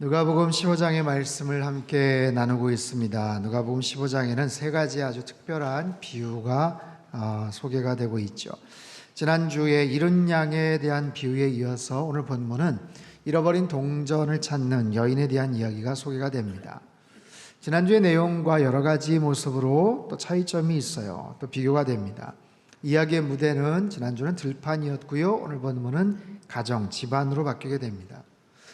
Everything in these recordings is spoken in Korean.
누가복음 15장의 말씀을 함께 나누고 있습니다. 누가복음 15장에는 세 가지 아주 특별한 비유가 소개가 되고 있죠. 지난주에 잃은 양에 대한 비유에 이어서 오늘 본문은 잃어버린 동전을 찾는 여인에 대한 이야기가 소개가 됩니다. 지난주의 내용과 여러 가지 모습으로 또 차이점이 있어요. 또 비교가 됩니다. 이야기의 무대는 지난주는 들판이었고요. 오늘 본문은 가정, 집안으로 바뀌게 됩니다.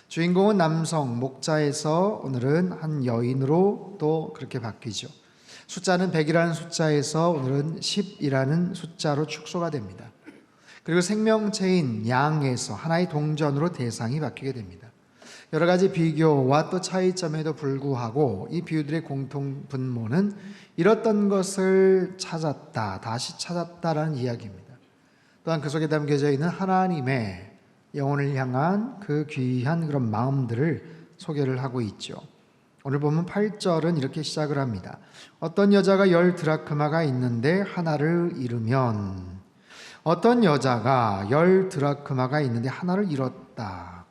주인공은 남성, 목자에서 오늘은 한 여인으로 또 그렇게 바뀌죠. 숫자는 100이라는 숫자에서 오늘은 10이라는 숫자로 축소가 됩니다. 그리고 생명체인 양에서 하나의 동전으로 대상이 바뀌게 됩니다. 여러 가지 비교와 또 차이점에도 불구하고 이 비유들의 공통 분모는 잃었던 것을 찾았다, 다시 찾았다라는 이야기입니다. 또한 그 속에 담겨져 있는 하나님의 영혼을 향한 그 귀한 그런 마음들을 소개를 하고 있죠. 오늘 보면 8절은 이렇게 시작을 합니다. 어떤 여자가 10드라크마가 있는데 하나를 잃으면, 어떤 여자가 10드라크마가 있는데 하나를 잃었다.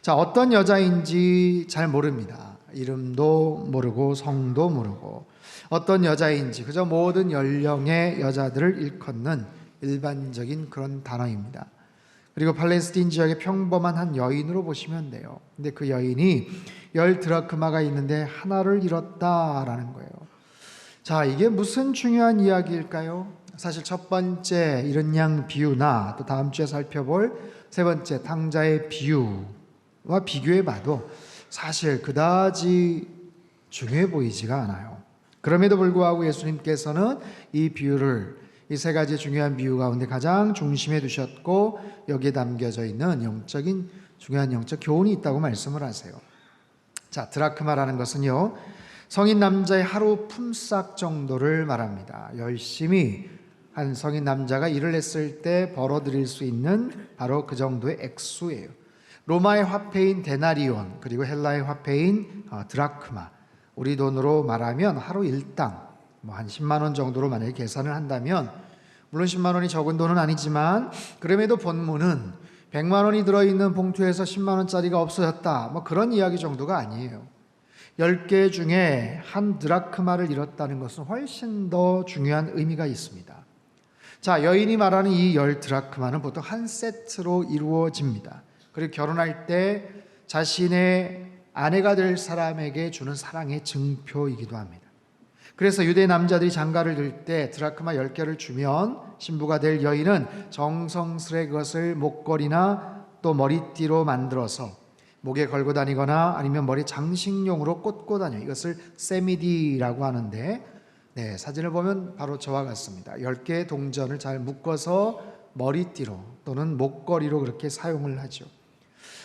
자, 어떤 여자인지 잘 모릅니다. 이름도 모르고 성도 모르고 어떤 여자인지 그저 모든 연령의 여자들을 일컫는 일반적인 그런 단어입니다. 그리고 팔레스틴 지역의 평범한 한 여인으로 보시면 돼요. 근데 그 여인이 10드라크마가 있는데 하나를 잃었다라는 거예요. 자, 이게 무슨 중요한 이야기일까요? 사실 첫 번째 잃은 양 비유나 또 다음 주에 살펴볼 세 번째 탕자의 비유와 비교해 봐도 사실 그다지 중요해 보이지가 않아요. 그럼에도 불구하고 예수님께서는 이 비유를 이 세 가지 중요한 비유 가운데 가장 중심에 두셨고 여기에 담겨져 있는 중요한 영적 교훈이 있다고 말씀을 하세요. 자, 드라크마라는 것은요, 성인 남자의 하루 품삯 정도를 말합니다. 열심히 한 성인 남자가 일을 했을 때 벌어들일 수 있는 바로 그 정도의 액수예요. 로마의 화폐인 데나리온, 그리고 헬라의 화폐인 드라크마, 우리 돈으로 말하면 하루 일당 한 10만 원 정도로 만약에 계산을 한다면, 물론 10만 원이 적은 돈은 아니지만 그럼에도 본문은 100만 원이 들어있는 봉투에서 10만 원짜리가 없어졌다, 그런 이야기 정도가 아니에요. 10개 중에 한 드라크마를 잃었다는 것은 훨씬 더 중요한 의미가 있습니다. 자, 여인이 말하는 이 10드라크마는 보통 한 세트로 이루어집니다. 그리고 결혼할 때 자신의 아내가 될 사람에게 주는 사랑의 증표이기도 합니다. 그래서 유대 남자들이 장가를 들 때 드라크마 10개를 주면 신부가 될 여인은 정성스레 그것을 목걸이나 또 머리띠로 만들어서 목에 걸고 다니거나 아니면 머리 장식용으로 꽂고 다녀요. 이것을 세미디라고 하는데, 사진을 보면 바로 저와 같습니다. 10개의 동전을 잘 묶어서 머리띠로 또는 목걸이로 그렇게 사용을 하죠.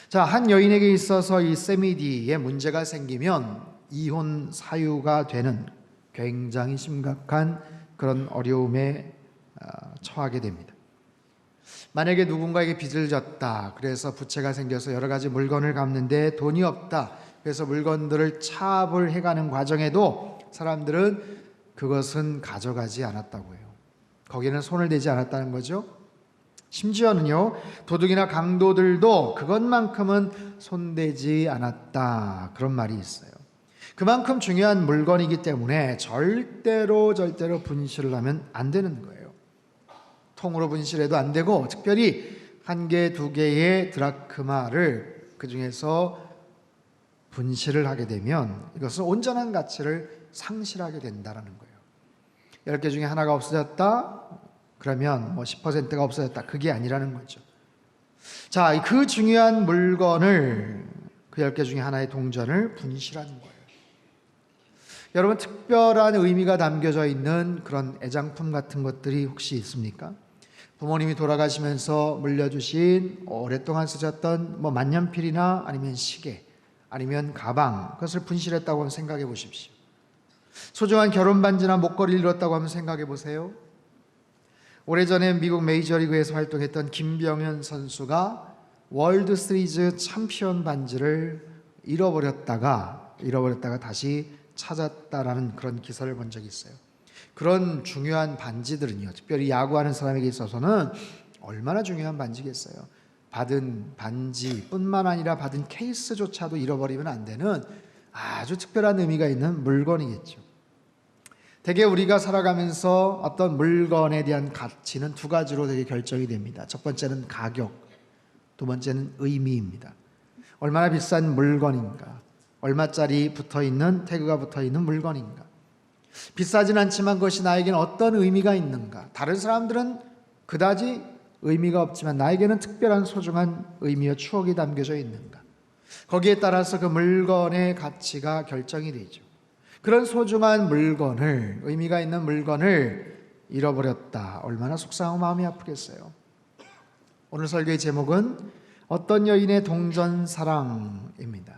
자, 한 여인에게 있어서 이 세미디에 문제가 생기면 이혼 사유가 되는 굉장히 심각한 그런 어려움에 처하게 됩니다. 만약에 누군가에게 빚을 졌다, 그래서 부채가 생겨서 여러 가지 물건을 갚는데 돈이 없다, 그래서 물건들을 차압해가는 과정에도 사람들은 그것은 가져가지 않았다고 해요. 거기에는 손을 대지 않았다는 거죠. 심지어는요, 도둑이나 강도들도 그것만큼은 손대지 않았다, 그런 말이 있어요. 그만큼 중요한 물건이기 때문에 절대로 분실을 하면 안 되는 거예요. 통으로 분실해도 안 되고, 특별히 1개, 2개의 드라크마를 그 중에서 분실을 하게 되면 이것은 온전한 가치를 상실하게 된다는 거예요. 10개 중에 하나가 없어졌다? 그러면 10%가 없어졌다. 그게 아니라는 거죠. 자, 그 중요한 물건을, 그 10개 중에 하나의 동전을 분실하는 거예요. 여러분, 특별한 의미가 담겨져 있는 그런 애장품 같은 것들이 혹시 있습니까? 부모님이 돌아가시면서 물려주신 오랫동안 쓰셨던 만년필이나 아니면 시계, 아니면 가방, 그것을 분실했다고 한번 생각해 보십시오. 소중한 결혼 반지나 목걸이를 잃었다고 한번 생각해 보세요. 오래전에 미국 메이저리그에서 활동했던 김병현 선수가 월드 시리즈 챔피언 반지를 잃어버렸다가 다시 찾았다라는 그런 기사를 본 적이 있어요. 그런 중요한 반지들은요, 특별히 야구하는 사람에게 있어서는 얼마나 중요한 반지겠어요. 받은 반지뿐만 아니라 받은 케이스조차도 잃어버리면 안 되는 아주 특별한 의미가 있는 물건이겠죠. 대개 우리가 살아가면서 어떤 물건에 대한 가치는 두 가지로 되게 결정이 됩니다. 첫 번째는 가격, 두 번째는 의미입니다. 얼마나 비싼 물건인가, 얼마짜리 붙어있는 태그가 붙어있는 물건인가. 비싸진 않지만 그것이 나에게는 어떤 의미가 있는가. 다른 사람들은 그다지 의미가 없지만 나에게는 특별한 소중한 의미와 추억이 담겨져 있는가. 거기에 따라서 그 물건의 가치가 결정이 되죠. 그런 소중한 물건을, 의미가 있는 물건을 잃어버렸다. 얼마나 속상하고 마음이 아프겠어요. 오늘 설교의 제목은 어떤 여인의 동전사랑입니다.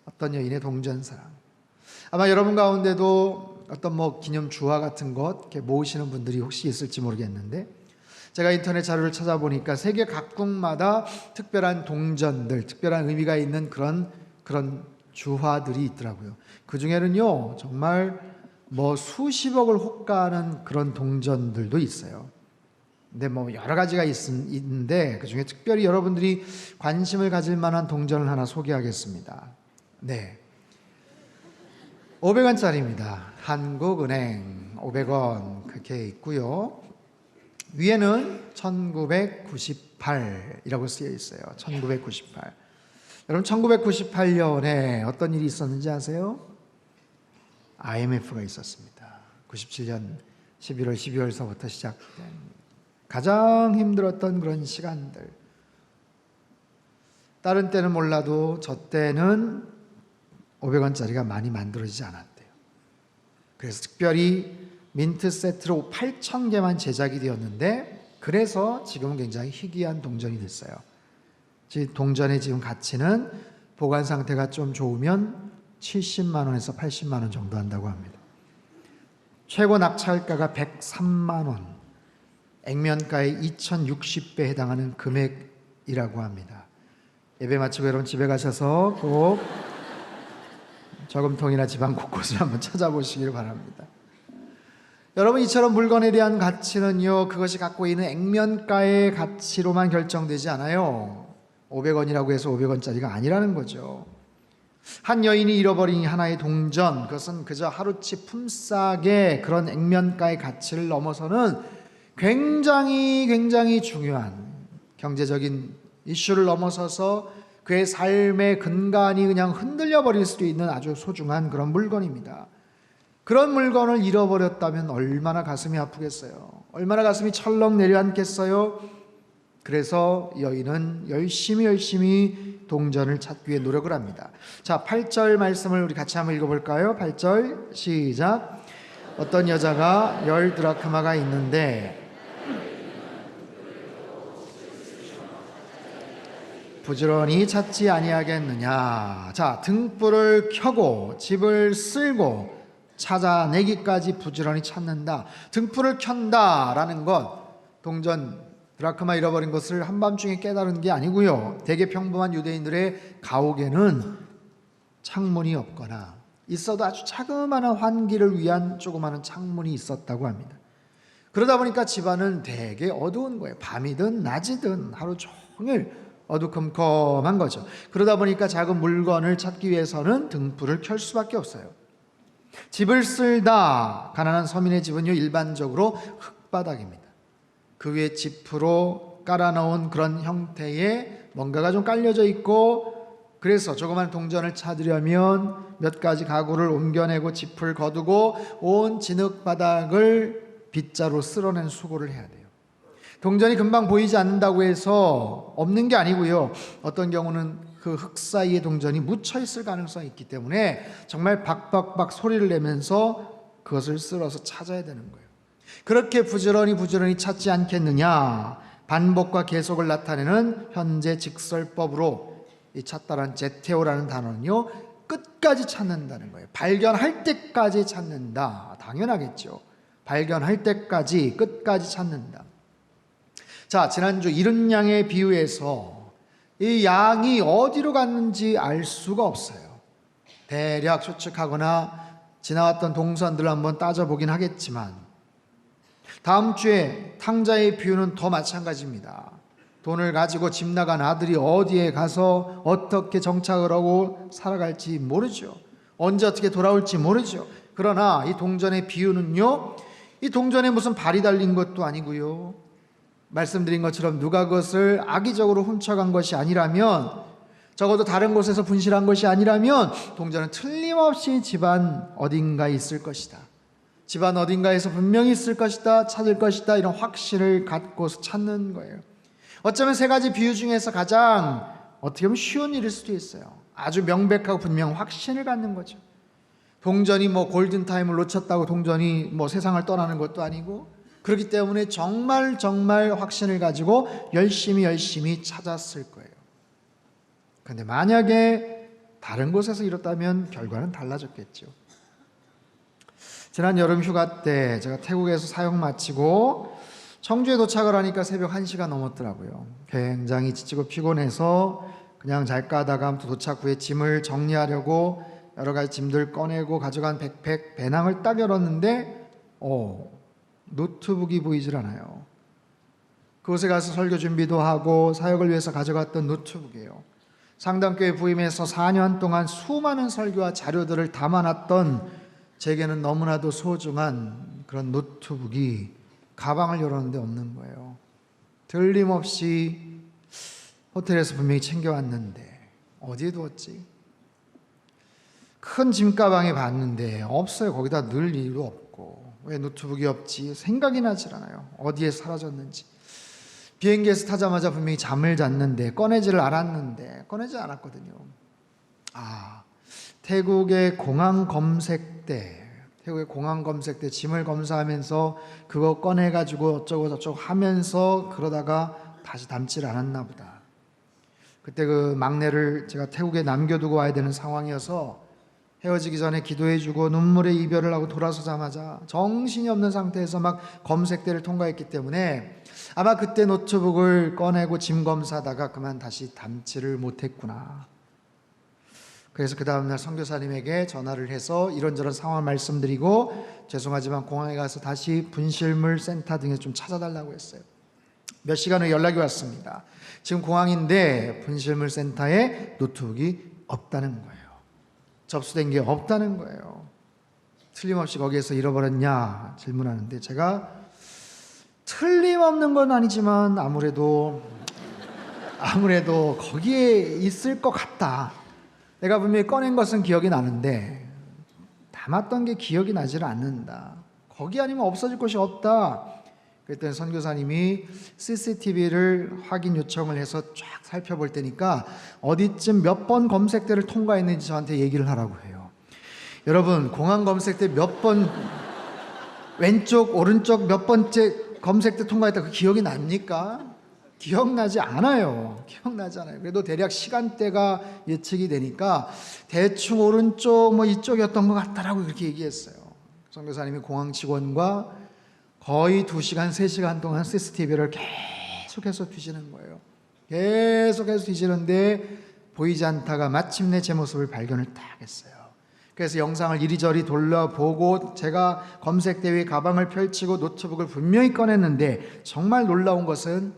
어떤 여인의 동전사랑. 아마 여러분 가운데도 어떤 기념주화 같은 것 이렇게 모으시는 분들이 혹시 있을지 모르겠는데, 제가 인터넷 자료를 찾아보니까 세계 각국마다 특별한 동전들, 특별한 의미가 있는 그런 주화들이 있더라고요. 그 중에는요, 정말 수십억을 호가하는 그런 동전들도 있어요. 근데 여러 가지가 있는데 그 중에 특별히 여러분들이 관심을 가질 만한 동전을 하나 소개하겠습니다. 네. 500원짜리입니다. 한국은행 500원 그렇게 있고요. 위에는 1998이라고 쓰여 있어요. 1998. 여러분 1998년에 어떤 일이 있었는지 아세요? IMF가 있었습니다. 97년 11월, 12월서부터 시작된 가장 힘들었던 그런 시간들. 다른 때는 몰라도 저 때는 500원짜리가 많이 만들어지지 않았대요. 그래서 특별히 민트 세트로 8,000개만 제작이 되었는데, 그래서 지금은 굉장히 희귀한 동전이 됐어요. 동전의 지금 가치는 보관 상태가 좀 좋으면 70만 원에서 80만 원 정도 한다고 합니다. 최고 낙찰가가 103만 원, 액면가의 2060배 해당하는 금액이라고 합니다. 예배 마치고 여러분 집에 가셔서 꼭 저금통이나 집안 곳곳을 한번 찾아보시길 바랍니다. 여러분, 이처럼 물건에 대한 가치는요, 그것이 갖고 있는 액면가의 가치로만 결정되지 않아요. 500원이라고 해서 500원짜리가 아니라는 거죠. 한 여인이 잃어버린 하나의 동전, 그것은 그저 하루치 품삯의 그런 액면가의 가치를 넘어서는 굉장히 중요한 경제적인 이슈를 넘어서서 그의 삶의 근간이 그냥 흔들려 버릴 수도 있는 아주 소중한 그런 물건입니다. 그런 물건을 잃어버렸다면 얼마나 가슴이 아프겠어요. 얼마나 가슴이 철렁 내려앉겠어요. 그래서 여인은 열심히 동전을 찾기 위해 노력을 합니다. 자, 8절 말씀을 우리 같이 한번 읽어볼까요? 8절 시작. 어떤 여자가 10 드라크마가 있는데 부지런히 찾지 아니하겠느냐. 자, 등불을 켜고 집을 쓸고 찾아내기까지 부지런히 찾는다. 등불을 켠다라는 것, 동전 드라크마 잃어버린 것을 한밤중에 깨달은 게 아니고요. 대개 평범한 유대인들의 가옥에는 창문이 없거나 있어도 아주 자그마한 환기를 위한 조그마한 창문이 있었다고 합니다. 그러다 보니까 집안은 되게 어두운 거예요. 밤이든 낮이든 하루 종일 어두컴컴한 거죠. 그러다 보니까 작은 물건을 찾기 위해서는 등불을 켤 수밖에 없어요. 집을 쓸다, 가난한 서민의 집은요, 일반적으로 흙바닥입니다. 그 위에 지프로 깔아놓은 그런 형태의 뭔가가 좀 깔려져 있고, 그래서 조그만 동전을 찾으려면 몇 가지 가구를 옮겨내고 짚을 거두고 온 진흙바닥을 빗자루 쓸어낸 수고를 해야 돼요. 동전이 금방 보이지 않는다고 해서 없는 게 아니고요. 어떤 경우는 그 흙 사이에 동전이 묻혀 있을 가능성이 있기 때문에 정말 박박박 소리를 내면서 그것을 쓸어서 찾아야 되는 거예요. 그렇게 부지런히 찾지 않겠느냐. 반복과 계속을 나타내는 현재 직설법으로 이 찾다란 제테오라는 단어는요, 끝까지 찾는다는 거예요. 발견할 때까지 찾는다. 당연하겠죠. 발견할 때까지, 끝까지 찾는다. 자, 지난주 잃은 양의 비유에서 이 양이 어디로 갔는지 알 수가 없어요. 대략 추측하거나 지나왔던 동선들을 한번 따져보긴 하겠지만, 다음 주에 탕자의 비유는 더 마찬가지입니다. 돈을 가지고 집 나간 아들이 어디에 가서 어떻게 정착을 하고 살아갈지 모르죠. 언제 어떻게 돌아올지 모르죠. 그러나 이 동전의 비유는요, 이 동전에 무슨 발이 달린 것도 아니고요, 말씀드린 것처럼 누가 그것을 악의적으로 훔쳐간 것이 아니라면, 적어도 다른 곳에서 분실한 것이 아니라면 동전은 틀림없이 집안 어딘가에 있을 것이다, 집안 어딘가에서 분명히 있을 것이다, 찾을 것이다, 이런 확신을 갖고서 찾는 거예요. 어쩌면 세 가지 비유 중에서 가장 어떻게 보면 쉬운 일일 수도 있어요. 아주 명백하고 분명 확신을 갖는 거죠. 동전이 골든타임을 놓쳤다고 동전이 세상을 떠나는 것도 아니고, 그렇기 때문에 정말 확신을 가지고 열심히 찾았을 거예요. 그런데 만약에 다른 곳에서 이뤘다면 결과는 달라졌겠죠. 지난 여름 휴가 때 제가 태국에서 사역 마치고 청주에 도착을 하니까 새벽 1시가 넘었더라고요. 굉장히 지치고 피곤해서 그냥 잘까 하다가 도착 후에 짐을 정리하려고 여러 가지 짐들 꺼내고 가져간 백팩 배낭을 딱 열었는데 노트북이 보이질 않아요. 그곳에 가서 설교 준비도 하고 사역을 위해서 가져갔던 노트북이에요. 상담교회 부임해서 4년 동안 수많은 설교와 자료들을 담아놨던 제게는 너무나도 소중한 그런 노트북이 가방을 열었는데 없는 거예요. 틀림없이 호텔에서 분명히 챙겨왔는데 어디에 두었지? 큰 짐가방에 봤는데 없어요. 거기다 넣을 일도 없고, 왜 노트북이 없지? 생각이 나질 않아요. 어디에 사라졌는지. 비행기에서 타자마자 분명히 잠을 잤는데 꺼내지를 않았는데 꺼내지 않았거든요. 태국의 공항 검색 때 짐을 검사하면서 그거 꺼내가지고 어쩌고 저쩌고 하면서 그러다가 다시 담지를 않았나 보다. 그때 그 막내를 제가 태국에 남겨두고 와야 되는 상황이어서 헤어지기 전에 기도해주고 눈물의 이별을 하고 돌아서자마자 정신이 없는 상태에서 막 검색대를 통과했기 때문에 아마 그때 노트북을 꺼내고 짐 검사하다가 그만 다시 담지를 못했구나. 그래서 그 다음날 선교사님에게 전화를 해서 이런저런 상황을 말씀드리고 죄송하지만 공항에 가서 다시 분실물 센터 등에 좀 찾아달라고 했어요. 몇 시간 후에 연락이 왔습니다. 지금 공항인데 분실물 센터에 노트북이 없다는 거예요. 접수된 게 없다는 거예요. 틀림없이 거기에서 잃어버렸냐 질문하는데 제가 틀림없는 건 아니지만 아무래도 거기에 있을 것 같다. 내가 분명히 꺼낸 것은 기억이 나는데 담았던 게 기억이 나지를 않는다. 거기 아니면 없어질 것이 없다. 그랬더니 선교사님이 CCTV를 확인 요청을 해서 쫙 살펴볼 때니까 어디쯤 몇 번 검색대를 통과했는지 저한테 얘기를 하라고 해요. 여러분, 공항 검색대 몇 번 왼쪽 오른쪽 몇 번째 검색대 통과했다 그 기억이 납니까? 기억나지 않아요. 그래도 대략 시간대가 예측이 되니까 대충 오른쪽 이쪽이었던 것 같다라고 그렇게 얘기했어요. 선교사님이 공항 직원과 거의 2시간 3시간 동안 CCTV를 계속해서 뒤지는 거예요. 계속해서 뒤지는데 보이지 않다가 마침내 제 모습을 발견을 딱 했어요. 그래서 영상을 이리저리 돌려보고 제가 검색대회 가방을 펼치고 노트북을 분명히 꺼냈는데 정말 놀라운 것은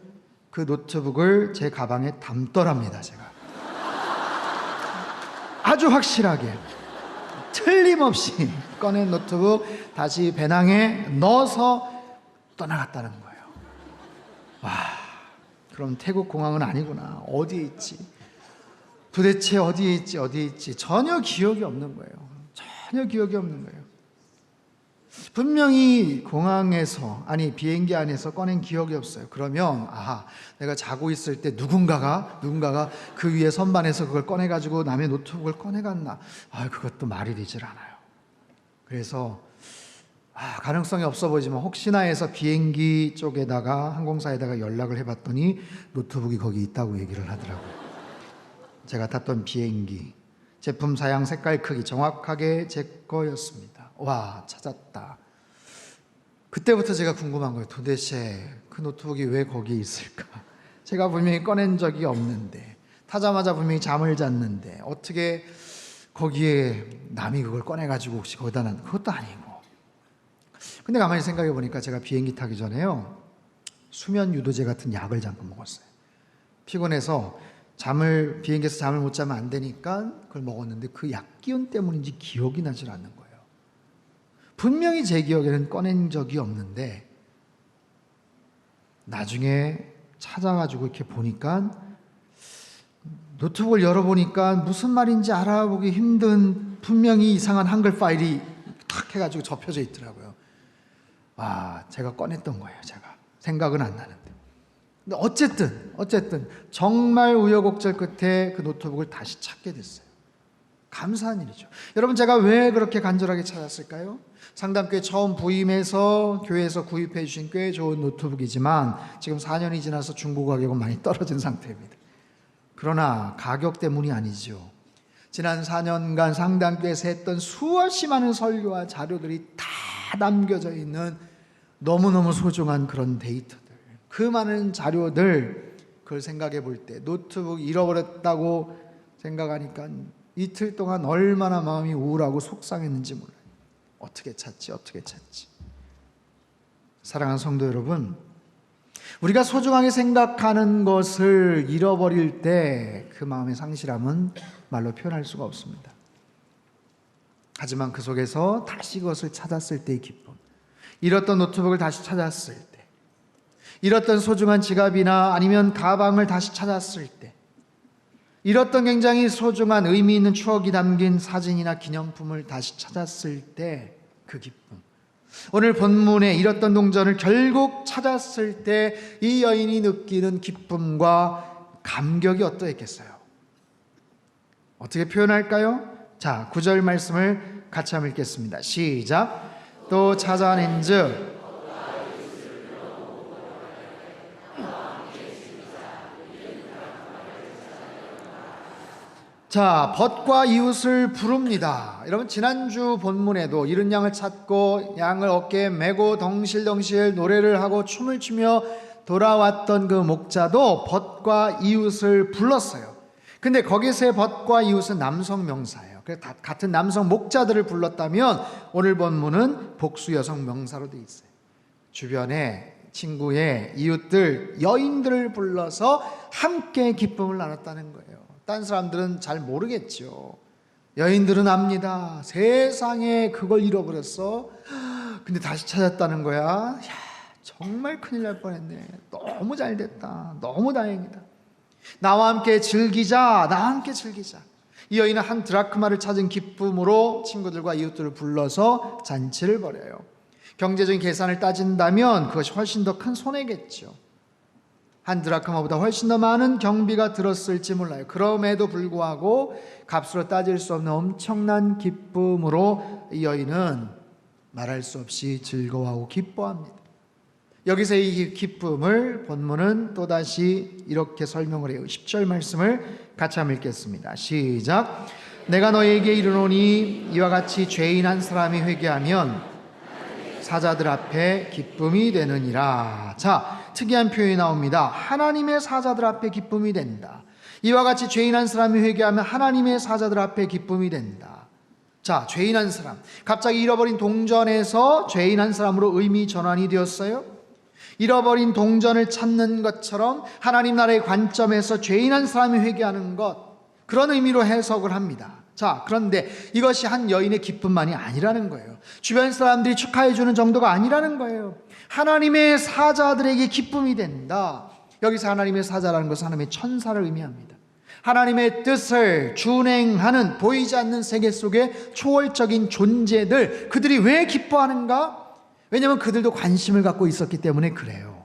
그 노트북을 제 가방에 담더랍니다. 제가 아주 확실하게 틀림없이 꺼낸 노트북 다시 배낭에 넣어서 떠나갔다는 거예요. 와, 그럼 태국 공항은 아니구나. 어디에 있지? 도대체 어디에 있지? 전혀 기억이 없는 거예요. 분명히 공항에서, 비행기 안에서 꺼낸 기억이 없어요. 그러면 내가 자고 있을 때 누군가가 그 위에 선반에서 그걸 꺼내가지고 남의 노트북을 꺼내갔나? 그것도 말이 되질 않아요. 그래서 가능성이 없어 보이지만 혹시나 해서 비행기 쪽에다가 항공사에다가 연락을 해봤더니 노트북이 거기 있다고 얘기를 하더라고요. 제가 탔던 비행기 제품 사양 색깔 크기 정확하게 제 거였습니다. 와, 찾았다. 그때부터 제가 궁금한 거예요. 도대체 그 노트북이 왜 거기에 있을까? 제가 분명히 꺼낸 적이 없는데, 타자마자 분명히 잠을 잤는데 어떻게 거기에 남이 그걸 꺼내가지고 혹시 거기다 놨, 그것도 아니고. 근데 가만히 생각해 보니까 제가 비행기 타기 전에요 수면 유도제 같은 약을 잠깐 먹었어요. 피곤해서 비행기에서 잠을 못 자면 안 되니까 그걸 먹었는데 그 약 기운 때문인지 기억이 나질 않는 거예요. 분명히 제 기억에는 꺼낸 적이 없는데 나중에 찾아가지고 이렇게 보니까 노트북을 열어보니까 무슨 말인지 알아보기 힘든 분명히 이상한 한글 파일이 탁 해가지고 접혀져 있더라고요. 제가 꺼냈던 거예요. 제가 생각은 안 나는데. 근데 어쨌든 정말 우여곡절 끝에 그 노트북을 다시 찾게 됐어요. 감사한 일이죠. 여러분, 제가 왜 그렇게 간절하게 찾았을까요? 상담교회 처음 부임해서 교회에서 구입해 주신 꽤 좋은 노트북이지만 지금 4년이 지나서 중고 가격은 많이 떨어진 상태입니다. 그러나 가격 때문이 아니죠. 지난 4년간 상담교회에서 했던 수없이 많은 설교와 자료들이 다 남겨져 있는 너무너무 소중한 그런 데이터들, 그 많은 자료들, 그걸 생각해 볼 때 노트북 잃어버렸다고 생각하니까 이틀 동안 얼마나 마음이 우울하고 속상했는지 몰라요. 어떻게 찾지? 사랑하는 성도 여러분, 우리가 소중하게 생각하는 것을 잃어버릴 때 그 마음의 상실함은 말로 표현할 수가 없습니다. 하지만 그 속에서 다시 그것을 찾았을 때의 기쁨, 잃었던 노트북을 다시 찾았을 때, 잃었던 소중한 지갑이나 아니면 가방을 다시 찾았을 때, 잃었던 굉장히 소중한 의미 있는 추억이 담긴 사진이나 기념품을 다시 찾았을 때 그 기쁨, 오늘 본문에 잃었던 동전을 결국 찾았을 때 이 여인이 느끼는 기쁨과 감격이 어떠했겠어요? 어떻게 표현할까요? 자, 9절 말씀을 같이 한번 읽겠습니다. 시작. 또 찾아낸즉 자, 벗과 이웃을 부릅니다. 여러분, 지난주 본문에도 잃은 양을 찾고 양을 어깨에 메고 덩실덩실 노래를 하고 춤을 추며 돌아왔던 그 목자도 벗과 이웃을 불렀어요. 근데 거기서의 벗과 이웃은 남성 명사예요. 그래서 같은 남성 목자들을 불렀다면 오늘 본문은 복수 여성 명사로 되어 있어요. 주변에 친구의 이웃들, 여인들을 불러서 함께 기쁨을 나눴다는 거예요. 딴 사람들은 잘 모르겠죠. 여인들은 압니다. 세상에 그걸 잃어버렸어. 근데 다시 찾았다는 거야. 야, 정말 큰일 날 뻔했네. 너무 잘 됐다. 너무 다행이다. 나와 함께 즐기자. 이 여인은 한 드라크마를 찾은 기쁨으로 친구들과 이웃들을 불러서 잔치를 벌여요. 경제적인 계산을 따진다면 그것이 훨씬 더 큰 손해겠죠. 한 드라크마보다 훨씬 더 많은 경비가 들었을지 몰라요. 그럼에도 불구하고 값으로 따질 수 없는 엄청난 기쁨으로 이 여인은 말할 수 없이 즐거워하고 기뻐합니다. 여기서 이 기쁨을 본문은 또다시 이렇게 설명을 해요. 10절 말씀을 같이 한번 읽겠습니다. 시작. 내가 너에게 이르노니 이와 같이 죄인 한 사람이 회개하면 사자들 앞에 기쁨이 되느니라. 자, 특이한 표현이 나옵니다. 하나님의 사자들 앞에 기쁨이 된다. 이와 같이 죄인 한 사람이 회개하면 하나님의 사자들 앞에 기쁨이 된다. 자, 죄인 한 사람, 갑자기 잃어버린 동전에서 죄인 한 사람으로 의미 전환이 되었어요. 잃어버린 동전을 찾는 것처럼 하나님 나라의 관점에서 죄인 한 사람이 회개하는 것, 그런 의미로 해석을 합니다. 자, 그런데 이것이 한 여인의 기쁨만이 아니라는 거예요. 주변 사람들이 축하해 주는 정도가 아니라는 거예요. 하나님의 사자들에게 기쁨이 된다. 여기서 하나님의 사자라는 것은 하나님의 천사를 의미합니다. 하나님의 뜻을 준행하는 보이지 않는 세계 속의 초월적인 존재들, 그들이 왜 기뻐하는가? 왜냐하면 그들도 관심을 갖고 있었기 때문에 그래요.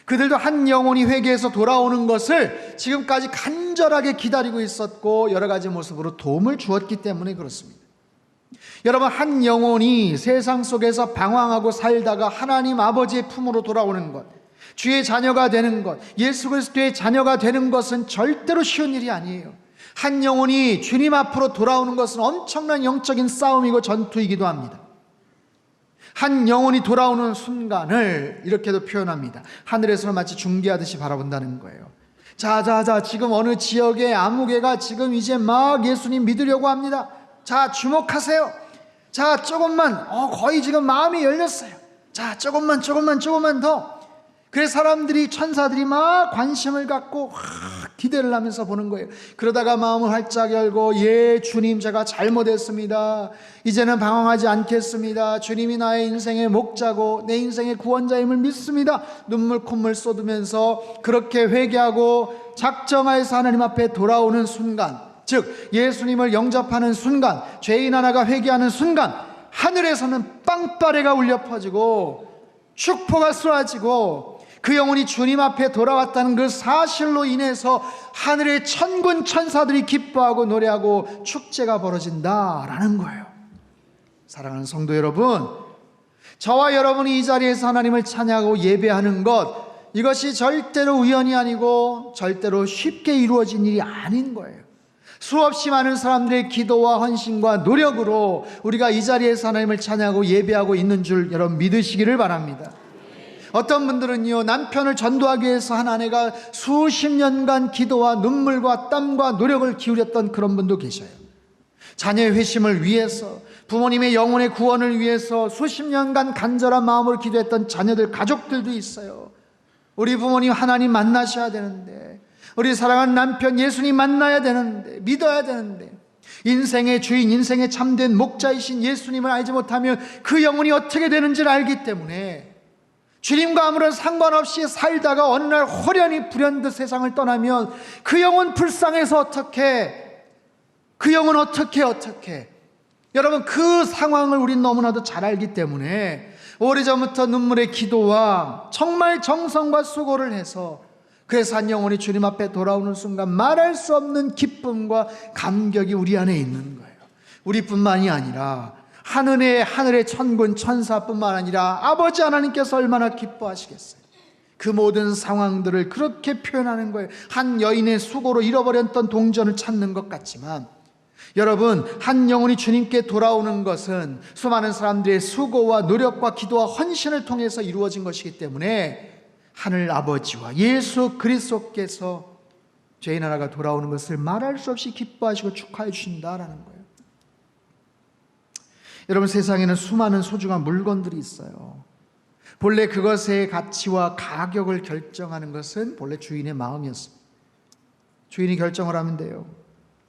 그들도 한 영혼이 회개해서 돌아오는 것을 지금까지 간절하게 기다리고 있었고 여러 가지 모습으로 도움을 주었기 때문에 그렇습니다. 여러분, 한 영혼이 세상 속에서 방황하고 살다가 하나님 아버지의 품으로 돌아오는 것, 주의 자녀가 되는 것, 예수 그리스도의 자녀가 되는 것은 절대로 쉬운 일이 아니에요. 한 영혼이 주님 앞으로 돌아오는 것은 엄청난 영적인 싸움이고 전투이기도 합니다. 한 영혼이 돌아오는 순간을 이렇게도 표현합니다. 하늘에서는 마치 중계하듯이 바라본다는 거예요. 자, 지금 어느 지역의 아무개가 지금 이제 막 예수님 믿으려고 합니다. 자, 주목하세요. 자, 조금만, 거의 지금 마음이 열렸어요. 자, 조금만 더. 그래서 사람들이, 천사들이 막 관심을 갖고 기대를 하면서 보는 거예요. 그러다가 마음을 활짝 열고, 예, 주님, 제가 잘못했습니다. 이제는 방황하지 않겠습니다. 주님이 나의 인생의 목자고 내 인생의 구원자임을 믿습니다. 눈물 콧물 쏟으면서 그렇게 회개하고 작정하여서 하나님 앞에 돌아오는 순간, 즉 예수님을 영접하는 순간, 죄인 하나가 회개하는 순간, 하늘에서는 빵빠레가 울려 퍼지고 축포가 쏟아지고, 그 영혼이 주님 앞에 돌아왔다는 그 사실로 인해서 하늘의 천군 천사들이 기뻐하고 노래하고 축제가 벌어진다라는 거예요. 사랑하는 성도 여러분, 저와 여러분이 이 자리에서 하나님을 찬양하고 예배하는 것, 이것이 절대로 우연이 아니고 절대로 쉽게 이루어진 일이 아닌 거예요. 수없이 많은 사람들의 기도와 헌신과 노력으로 우리가 이 자리에서 하나님을 찬양하고 예배하고 있는 줄 여러분 믿으시기를 바랍니다. 어떤 분들은요, 남편을 전도하기 위해서 한 아내가 수십 년간 기도와 눈물과 땀과 노력을 기울였던 그런 분도 계셔요. 자녀의 회심을 위해서, 부모님의 영혼의 구원을 위해서 수십 년간 간절한 마음으로 기도했던 자녀들, 가족들도 있어요. 우리 부모님 하나님 만나셔야 되는데, 우리 사랑하는 남편 예수님 만나야 되는데, 믿어야 되는데, 인생의 주인, 인생의 참된 목자이신 예수님을 알지 못하면 그 영혼이 어떻게 되는지를 알기 때문에 주님과 아무런 상관없이 살다가 어느 날 호련히 불현듯 세상을 떠나면 그 영혼 불쌍해서 어떻게, 그 영혼 어떻게 여러분, 그 상황을 우린 너무나도 잘 알기 때문에 오래전부터 눈물의 기도와 정말 정성과 수고를 해서, 그래서 한 영혼이 주님 앞에 돌아오는 순간 말할 수 없는 기쁨과 감격이 우리 안에 있는 거예요. 우리뿐만이 아니라 하늘의 천군 천사뿐만 아니라 아버지 하나님께서 얼마나 기뻐하시겠어요. 그 모든 상황들을 그렇게 표현하는 거예요. 한 여인의 수고로 잃어버렸던 동전을 찾는 것 같지만, 여러분, 한 영혼이 주님께 돌아오는 것은 수많은 사람들의 수고와 노력과 기도와 헌신을 통해서 이루어진 것이기 때문에 하늘 아버지와 예수 그리스도께서 죄인 하나가 돌아오는 것을 말할 수 없이 기뻐하시고 축하해 주신다라는 거예요. 여러분, 세상에는 수많은 소중한 물건들이 있어요. 본래 그것의 가치와 가격을 결정하는 것은 본래 주인의 마음이었습니다. 주인이 결정을 하면 돼요.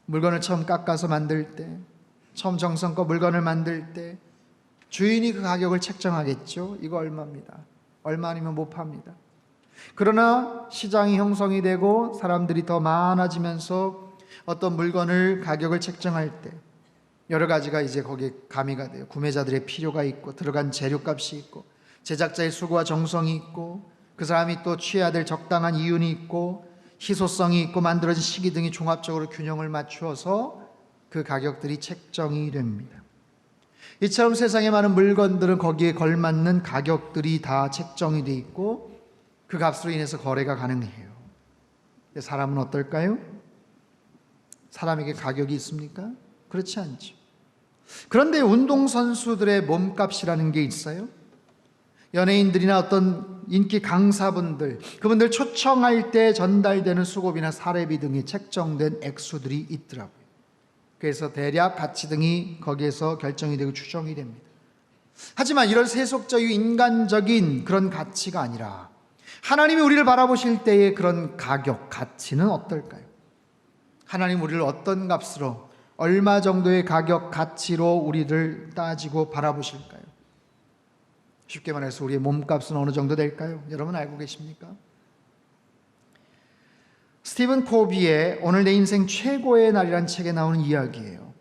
물건을 처음 깎아서 만들 때, 처음 정성껏 물건을 만들 때 주인이 그 가격을 책정하겠죠. 이거 얼마입니다. 얼마 아니면 못 팝니다. 그러나 시장이 형성이 되고 사람들이 더 많아지면서 어떤 물건을 가격을 책정할 때 여러 가지가 이제 거기에 가미가 돼요. 구매자들의 필요가 있고, 들어간 재료값이 있고, 제작자의 수고와 정성이 있고, 그 사람이 또 취해야 될 적당한 이윤이 있고, 희소성이 있고, 만들어진 시기 등이 종합적으로 균형을 맞추어서 그 가격들이 책정이 됩니다. 이처럼 세상에 많은 물건들은 거기에 걸맞는 가격들이 다 책정이 돼 있고, 그 값으로 인해서 거래가 가능해요. 근데 사람은 어떨까요? 사람에게 가격이 있습니까? 그렇지 않죠. 그런데 운동선수들의 몸값이라는 게 있어요. 연예인들이나 어떤 인기 강사분들, 그분들 초청할 때 전달되는 수고비나 사례비 등이 책정된 액수들이 있더라고요. 그래서 대략 가치 등이 거기에서 결정이 되고 추정이 됩니다. 하지만 이런 세속적이고 인간적인 그런 가치가 아니라 하나님이 우리를 바라보실 때의 그런 가격, 가치는 어떨까요? 하나님 우리를 어떤 값으로, 얼마 정도의 가격, 가치로 우리를 따지고 바라보실까요? 쉽게 말해서 우리의 몸값은 어느 정도 될까요? 여러분 알고 계십니까? 스티븐 코비의 오늘 내 인생 최고의 날이란 책에 나오는 이야기예요.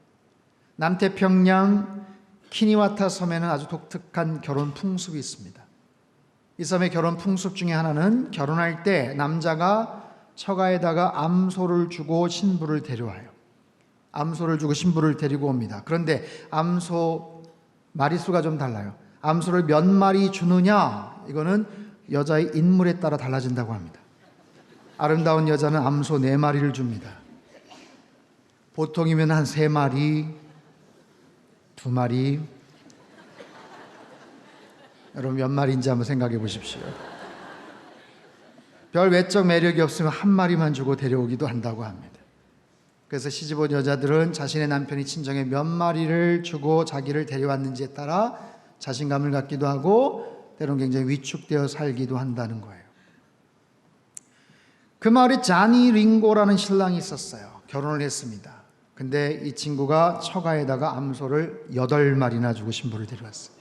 남태평양 키니와타 섬에는 아주 독특한 결혼 풍습이 있습니다. 이 섬의 결혼 풍습 중에 하나는 결혼할 때 남자가 처가에다가 암소를 주고 신부를 데려와요. 암소를 주고 신부를 데리고 옵니다. 그런데 암소 마리수가 좀 달라요. 암소를 몇 마리 주느냐, 이거는 여자의 인물에 따라 달라진다고 합니다. 아름다운 여자는 암소 4마리를 줍니다. 보통이면 한 3마리, 2마리. 여러분 몇 마리인지 한번 생각해 보십시오. 별 외적 매력이 없으면 1마리만 주고 데려오기도 한다고 합니다. 그래서 시집온 여자들은 자신의 남편이 친정에 몇 마리를 주고 자기를 데려왔는지에 따라 자신감을 갖기도 하고 때로는 굉장히 위축되어 살기도 한다는 거예요. 그 마을에 자니 링고라는 신랑이 있었어요. 결혼을 했습니다. 근데 이 친구가 처가에다가 암소를 8마리나 주고 신부를 데려왔어요.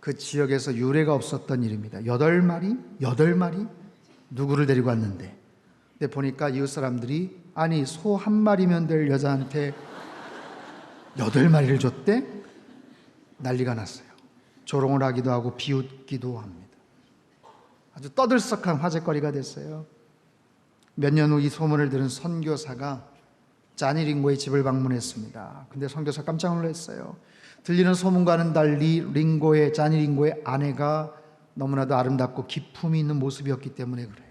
그 지역에서 유례가 없었던 일입니다. 8마리? 8마리? 누구를 데리고 왔는데? 근데 보니까 이웃 사람들이 아니 소 1마리면 될 여자한테 8마리를 줬대? 난리가 났어요. 조롱을 하기도 하고 비웃기도 합니다. 아주 떠들썩한 화제거리가 됐어요. 몇 년 후 이 소문을 들은 선교사가 자니 링고의 집을 방문했습니다. 근데 선교사 깜짝 놀랐어요. 들리는 소문과는 달리 자니 링고의 아내가 너무나도 아름답고 기품이 있는 모습이었기 때문에 그래요.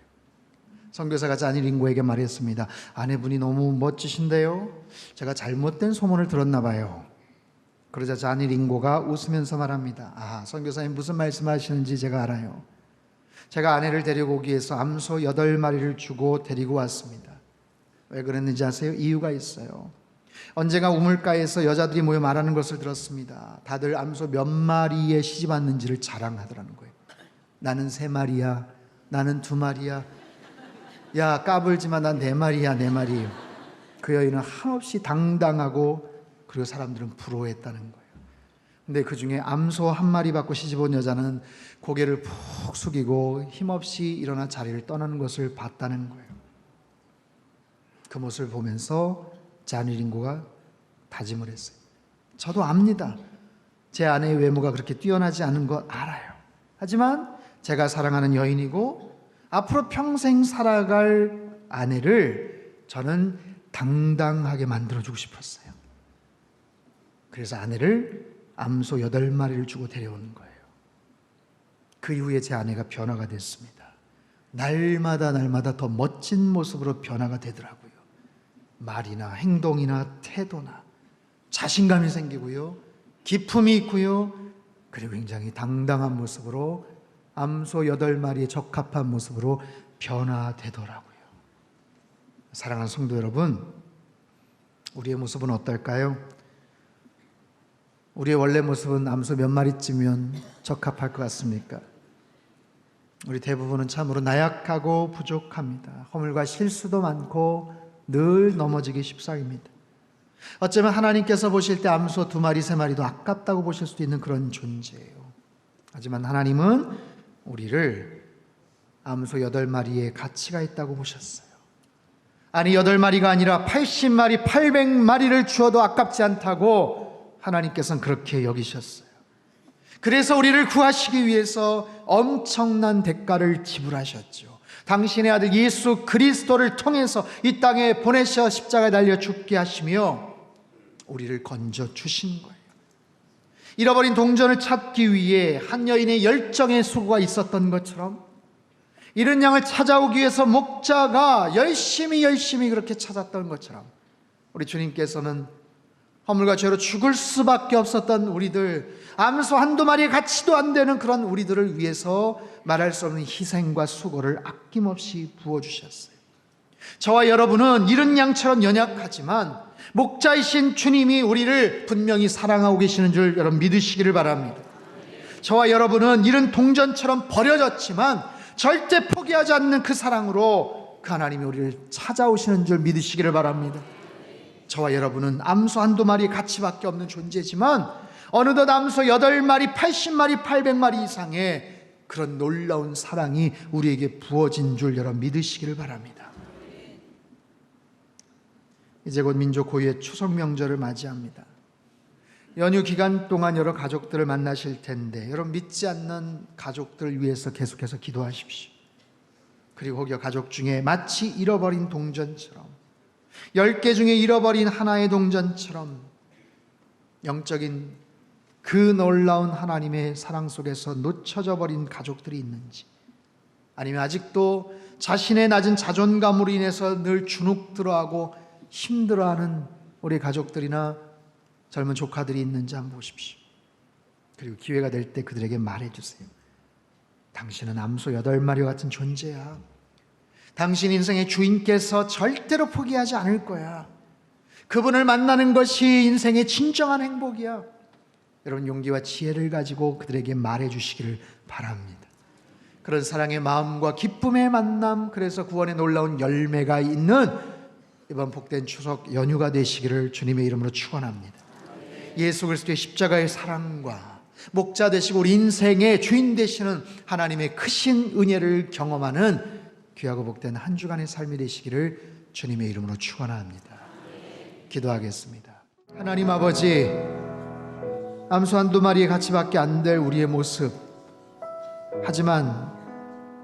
선교사가 자니 링고에게 말했습니다. 아내분이 너무 멋지신데요. 제가 잘못된 소문을 들었나 봐요. 그러자 자니 링고가 웃으면서 말합니다. 아, 선교사님 무슨 말씀하시는지 제가 알아요. 제가 아내를 데리고 오기 위해서 암소 8마리를 주고 데리고 왔습니다. 왜 그랬는지 아세요? 이유가 있어요. 언젠가 우물가에서 여자들이 모여 말하는 것을 들었습니다. 다들 암소 몇 마리에 시집 왔는지를 자랑하더라는 거예요. 나는 3마리야. 나는 2마리야. 야, 까불지만 난 4마리야, 4마리. 그 여인은 한없이 당당하고 그리고 사람들은 부러워했다는 거예요. 근데 그 중에 암소 1마리 받고 시집 온 여자는 고개를 푹 숙이고 힘없이 일어나 자리를 떠나는 것을 봤다는 거예요. 그 모습을 보면서 자니 링고가 다짐을 했어요. 저도 압니다. 제 아내의 외모가 그렇게 뛰어나지 않은 거 알아요. 하지만 제가 사랑하는 여인이고 앞으로 평생 살아갈 아내를 저는 당당하게 만들어주고 싶었어요. 그래서 아내를 암소 8마리를 주고 데려오는 거예요. 그 이후에 제 아내가 변화가 됐습니다. 날마다 더 멋진 모습으로 변화가 되더라고요. 말이나 행동이나 태도나 자신감이 생기고요. 기품이 있고요. 그리고 굉장히 당당한 모습으로 암소 8마리에 적합한 모습으로 변화되더라고요. 사랑하는 성도 여러분, 우리의 모습은 어떨까요? 우리의 원래 모습은 암소 몇 마리쯤이면 적합할 것 같습니까? 우리 대부분은 참으로 나약하고 부족합니다. 허물과 실수도 많고 늘 넘어지기 십상입니다. 어쩌면 하나님께서 보실 때 암소 2마리, 3마리도 아깝다고 보실 수도 있는 그런 존재예요. 하지만 하나님은 우리를 암소 8마리의 가치가 있다고 보셨어요. 아니 8마리가 아니라 80마리, 800마리를 주어도 아깝지 않다고 하나님께서는 그렇게 여기셨어요. 그래서 우리를 구하시기 위해서 엄청난 대가를 지불하셨죠. 당신의 아들 예수 그리스도를 통해서 이 땅에 보내셔 십자가에 달려 죽게 하시며 우리를 건져 주신 거예요. 잃어버린 동전을 찾기 위해 한 여인의 열정의 수고가 있었던 것처럼 잃은 양을 찾아오기 위해서 목자가 열심히 그렇게 찾았던 것처럼 우리 주님께서는 허물과 죄로 죽을 수밖에 없었던 우리들, 암소 1-2마리의 가치도 안 되는 그런 우리들을 위해서 말할 수 없는 희생과 수고를 아낌없이 부어주셨어요. 저와 여러분은 잃은 양처럼 연약하지만 목자이신 주님이 우리를 분명히 사랑하고 계시는 줄 여러분 믿으시기를 바랍니다. 저와 여러분은 잃은 동전처럼 버려졌지만 절대 포기하지 않는 그 사랑으로 그 하나님이 우리를 찾아오시는 줄 믿으시기를 바랍니다. 저와 여러분은 암소 1-2마리의 가치밖에 없는 존재지만 어느덧 암소 8마리, 80마리, 800마리 이상의 그런 놀라운 사랑이 우리에게 부어진 줄 여러분 믿으시기를 바랍니다. 이제 곧 민족 고유의 추석 명절을 맞이합니다. 연휴 기간 동안 여러 가족들을 만나실 텐데 여러분 믿지 않는 가족들을 위해서 계속해서 기도하십시오. 그리고 혹여 가족 중에 마치 잃어버린 동전처럼 10개 중에 잃어버린 하나의 동전처럼 영적인 그 놀라운 하나님의 사랑 속에서 놓쳐져 버린 가족들이 있는지, 아니면 아직도 자신의 낮은 자존감으로 인해서 늘 주눅들어하고 힘들어하는 우리 가족들이나 젊은 조카들이 있는지 한번 보십시오. 그리고 기회가 될 때 그들에게 말해주세요. 당신은 암소 8마리와 같은 존재야. 당신 인생의 주인께서 절대로 포기하지 않을 거야. 그분을 만나는 것이 인생의 진정한 행복이야. 여러분 용기와 지혜를 가지고 그들에게 말해주시기를 바랍니다. 그런 사랑의 마음과 기쁨의 만남, 그래서 구원의 놀라운 열매가 있는 이번 복된 추석 연휴가 되시기를 주님의 이름으로 축원합니다. 예수 그리스도의 십자가의 사랑과 목자 되시고 우리 인생의 주인 되시는 하나님의 크신 은혜를 경험하는 귀하고 복된 한 주간의 삶이 되시기를 주님의 이름으로 축원합니다. 기도하겠습니다. 하나님 아버지, 암소 한두 마리에 가치밖에 안 될 우리의 모습, 하지만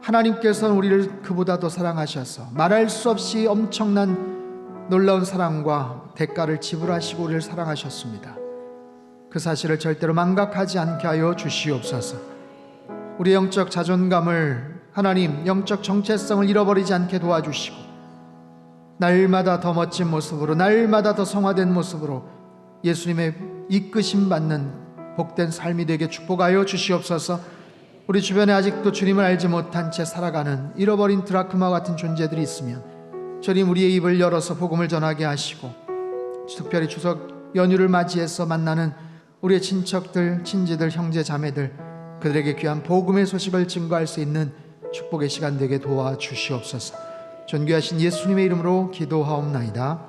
하나님께서는 우리를 그보다 더 사랑하셔서 말할 수 없이 엄청난 놀라운 사랑과 대가를 지불하시고 우리를 사랑하셨습니다. 그 사실을 절대로 망각하지 않게 하여 주시옵소서. 우리의 영적 자존감을, 하나님 영적 정체성을 잃어버리지 않게 도와주시고 날마다 더 멋진 모습으로, 날마다 더 성화된 모습으로 예수님의 이끄심 받는 복된 삶이 되게 축복하여 주시옵소서. 우리 주변에 아직도 주님을 알지 못한 채 살아가는 잃어버린 드라크마 같은 존재들이 있으면 주님 우리의 입을 열어서 복음을 전하게 하시고, 특별히 추석 연휴를 맞이해서 만나는 우리의 친척들, 친지들, 형제, 자매들, 그들에게 귀한 복음의 소식을 증거할 수 있는 축복의 시간 되게 도와주시옵소서. 존귀하신 예수님의 이름으로 기도하옵나이다.